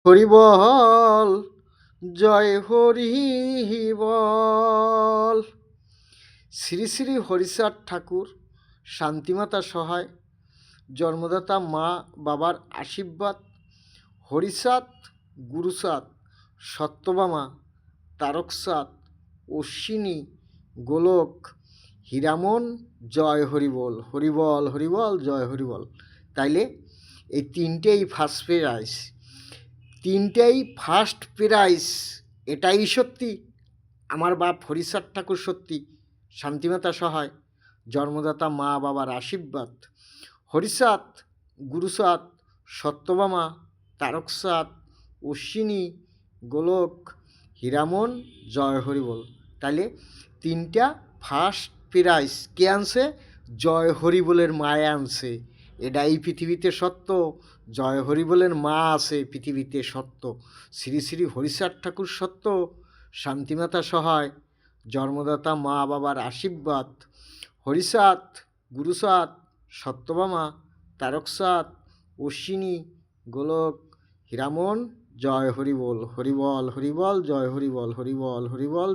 হরিবল জয় হরি বল। শ্রী শ্রী হরিচাঁদ ঠাকুর, শান্তিমাতা সহায়, জন্মদাতা মা বাবার আশীর্বাদ, হরিচাঁদ, গুরুচাঁদ, সত্যভামা, তারকচাঁদ, অশ্বিনী, গোলক, হীরামন, জয় হরিবল। হরিবল হরিবল জয় হরিবল। তাইলে এই তিনটেই ফার্স্ট প্রাইজ, তিনটেই ফার্স্ট প্রাইজ। এটাই সত্যি, আমার বাপ হরিচাঁদ ঠাকুর সত্যি, শান্তিমাতা সহায়, জন্মদাতা মা বাবার আশীর্বাদ, হরিচাঁদ, গুরুচাঁদ, সত্যভামা, তারকচাঁদ, অশ্বিনী, গোলক, হীরামন, জয় হরিবল। তাহলে তিনটা ফার্স্ট প্রাইজ কে আনছে? জয় হরিবলের মায়ে আনছে। এটা এই পৃথিবীতে সত্য, জয় হরিবলের মা আছে পৃথিবীতে সত্য। শ্রী শ্রী হরিচাঁদ ঠাকুর সত্য, শান্তিমাতা সহায়, জন্মদাতা মা বাবার আশীর্বাদ, হরিচাঁদ, গুরুচাঁদ, সত্যভামা, তারকচাঁদ, অশ্বিনী, গোলক, হীরামন, জয় হরিবল। হরিবল হরিবল জয় হরিবল। হরিবল হরিবল।